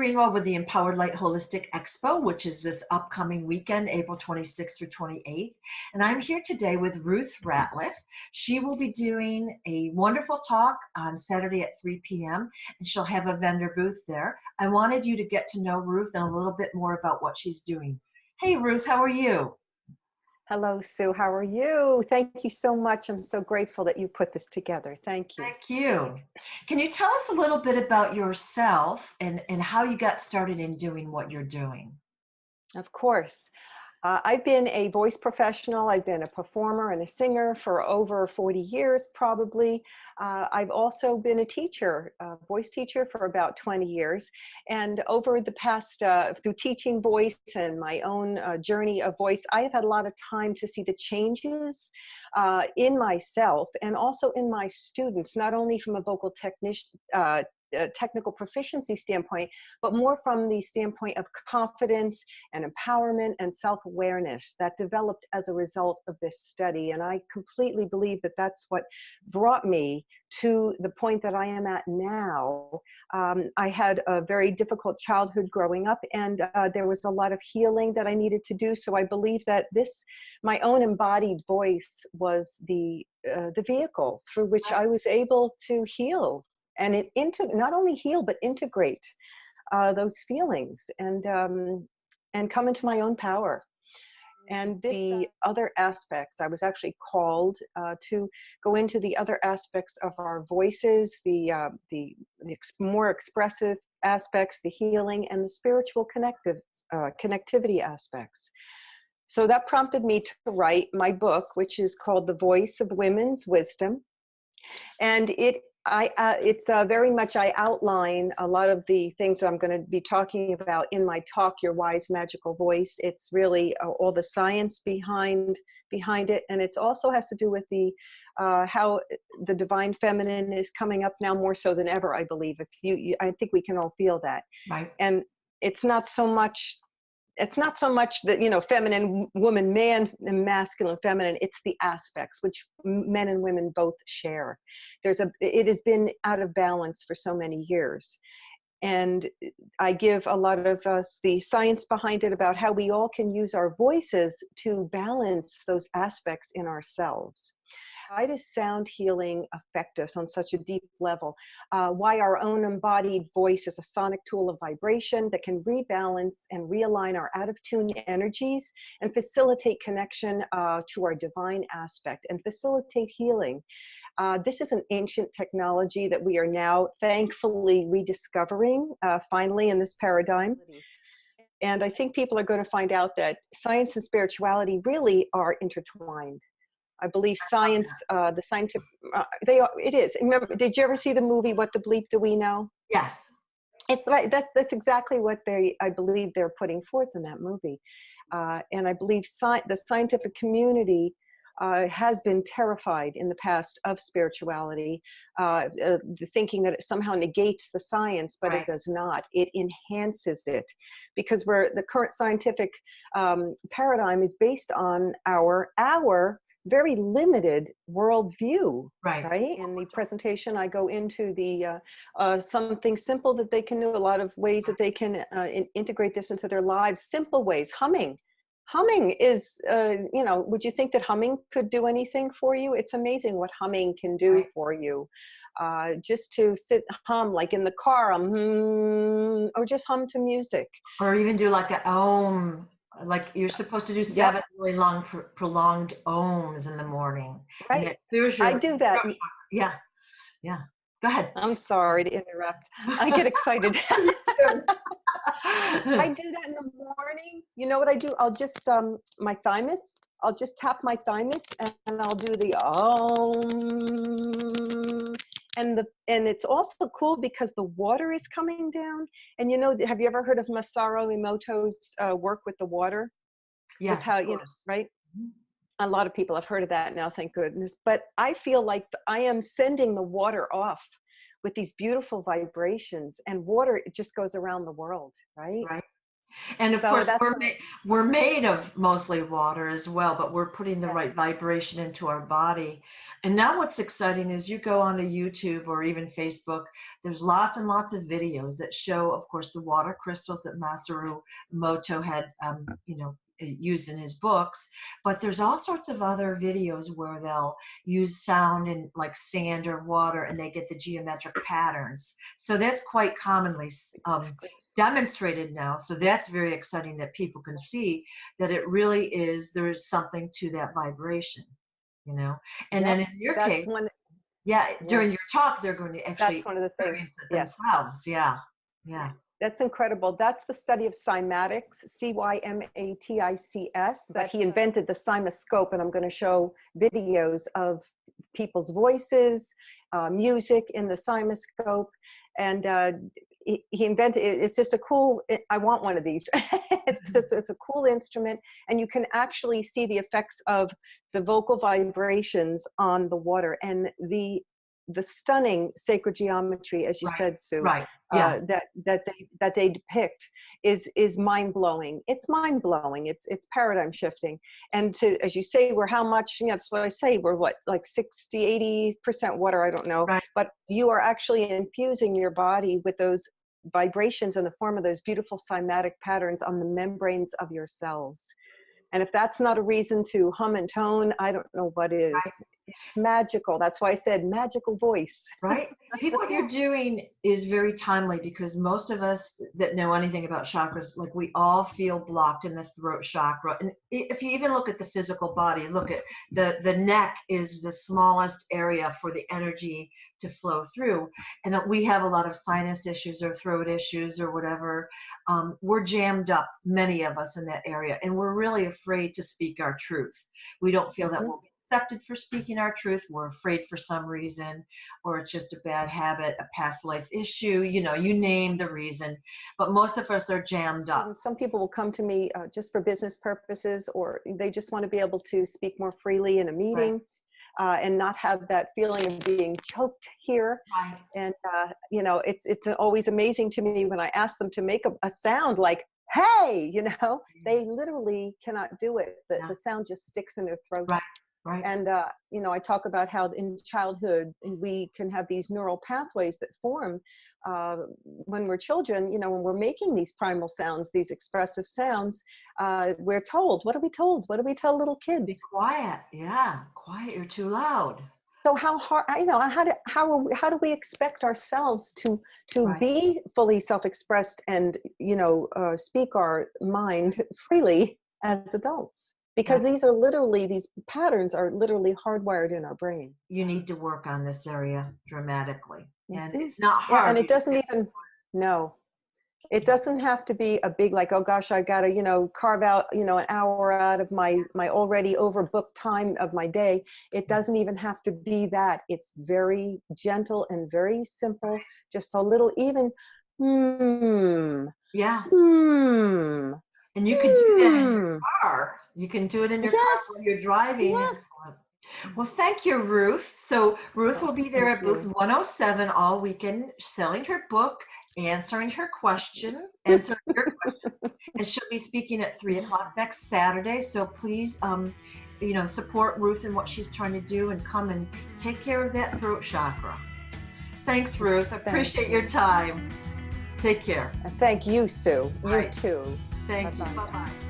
Greenwald with the Empowered Light Holistic Expo, which is this upcoming weekend, April 26th through 28th. And I'm here today with Ruth Ratliff. She will be doing a wonderful talk on Saturday at 3 p.m. and she'll have a vendor booth there. I wanted you to get to know Ruth and a little bit more about what she's doing. Hey, Ruth, how are you? Hello, Sue. How are you? Thank you so much. I'm so grateful that you put this together. Thank you. Thank you. Can you tell us a little bit about yourself and how you got started in doing what you're doing? Of course. I've been a voice professional. I've been a performer and a singer for over 40 years, probably. I've also been a teacher, a voice teacher for about 20 years. And over the past, through teaching voice and my own journey of voice, I have had a lot of time to see the changes in myself and also in my students, not only from a vocal technical proficiency standpoint, but more from the standpoint of confidence and empowerment and self-awareness that developed as a result of this study. And I completely believe that that's what brought me to the point that I am at now. I had a very difficult childhood growing up, and there was a lot of healing that I needed to do. So I believe that my own embodied voice was the vehicle through which I was able to heal. And not only heal, but integrate those feelings and come into my own power. And the other aspects, I was actually called to go into the other aspects of our voices, the more expressive aspects, the healing, and the spiritual connectivity aspects. So that prompted me to write my book, which is called The Voice of Women's Wisdom. And it's very much, I outline a lot of the things that I'm going to be talking about in my talk, Your Wise Magical Voice. It's really all the science behind it. And it also has to do with how the divine feminine is coming up now more so than ever, I believe. I think we can all feel that. Right. And it's not so much that, feminine, woman, man, and masculine, feminine. It's the aspects which men and women both share. It has been out of balance for so many years. And I give a lot of the science behind it about how we all can use our voices to balance those aspects in ourselves. Why does sound healing affect us on such a deep level? Why our own embodied voice is a sonic tool of vibration that can rebalance and realign our out-of-tune energies and facilitate connection to our divine aspect and facilitate healing. This is an ancient technology that we are now thankfully rediscovering finally in this paradigm. And I think people are going to find out that science and spirituality really are intertwined. I believe science, the scientific, it is. Remember, did you ever see the movie, What the Bleep Do We Know? Yes. It's right. That's exactly what I believe they're putting forth in that movie. And I believe the scientific community has been terrified in the past of spirituality, thinking that it somehow negates the science, but It does not. It enhances it, because the current scientific paradigm is based on our very limited worldview, right? In the presentation, I go into something simple that they can do, a lot of ways that they can integrate this into their lives, simple ways. Humming is, would you think that humming could do anything for you? It's amazing what humming can do for you. Just to hum, like in the car, or just hum to music. Or even do like a om. Like you're supposed to do 7 really long, prolonged ohms in the morning. Right. I do that. Yeah. Go ahead. I'm sorry to interrupt. I get excited. I do that in the morning. You know what I do? I'll just, my thymus, I'll just tap my thymus and I'll do the om. And it's also cool because the water is coming down. And have you ever heard of Masaru Emoto's work with the water? Yes. How, right? A lot of people have heard of that now, thank goodness. But I feel like I am sending the water off with these beautiful vibrations, and water, it just goes around the world, right? Right. And of So course, that's we're made of mostly water as well, but we're putting the yeah, right vibration into our body. And now what's exciting is you go onto YouTube or even Facebook, there's lots and lots of videos that show, of course, the water crystals that Masaru Emoto had, used in his books. But there's all sorts of other videos where they'll use sound and like sand or water, and they get the geometric patterns. So that's quite commonly demonstrated now. So that's very exciting that people can see that it really is, there is something to that vibration, you know. And then yep, in your that's case, one. yeah, Yeah, during your talk, they're going to that's actually one of the things. experience it Yes. themselves. Yeah. Yeah. That's incredible. That's the study of cymatics, Cymatics, that he invented the cymoscope, and I'm going to show videos of people's voices, music in the cymoscope, and he invented it. It's just a cool, I want one of these. It's a cool instrument, and you can actually see the effects of the vocal vibrations on the water, and the stunning sacred geometry, as you Right. said, Sue, Right. Yeah. that they depict is mind blowing. It's mind blowing. It's paradigm shifting. And to, as you say, we're how much? That's what I say. We're what, like 60-80% water. I don't know, Right. but you are actually infusing your body with those vibrations in the form of those beautiful cymatic patterns on the membranes of your cells. And if that's not a reason to hum and tone, I don't know what is. Right. It's magical. That's why I said magical voice. Right. People, what you're doing is very timely because most of us that know anything about chakras, like we all feel blocked in the throat chakra. And if you even look at the physical body, look at the neck is the smallest area for the energy to flow through. And we have a lot of sinus issues or throat issues or whatever. We're jammed up, many of us, in that area. And we're really afraid to speak our truth. We don't feel that we'll be accepted for speaking our truth. We're afraid for some reason, or it's just a bad habit, a past life issue, you name the reason, but most of us are jammed up. Some people will come to me just for business purposes, or they just want to be able to speak more freely in a meeting. Right. And not have that feeling of being choked here. Right. And it's always amazing to me when I ask them to make a sound like, hey, they literally cannot do it. The sound just sticks in their throats. Right. Right. And, I talk about how in childhood we can have these neural pathways that form when we're children, when we're making these primal sounds, these expressive sounds, we're told, what are we told? What do we tell little kids? Be quiet. Yeah. Quiet. You're too loud. So how hard, how do we expect ourselves to be fully self-expressed and, speak our mind freely as adults? Because these patterns are literally hardwired in our brain. You need to work on this area dramatically. And it's not hard. Yeah, and it doesn't even, no, it doesn't have to be a big, like, oh gosh, I got to, carve out, an hour out of my already overbooked time of my day. It doesn't even have to be that. It's very gentle and very simple. Just a little, even, Yeah. Hmm. And you can do that in your car. You can do it in your car while you're driving. Yes. Well, thank you, Ruth. So Ruth will be there at booth 107 all weekend, selling her book, answering your questions. And she'll be speaking at 3:00 next Saturday. So please, support Ruth and what she's trying to do, and come and take care of that throat chakra. Thanks, Ruth. I appreciate your time. Take care. And thank you, Sue. You too. Thank you. Bye-bye.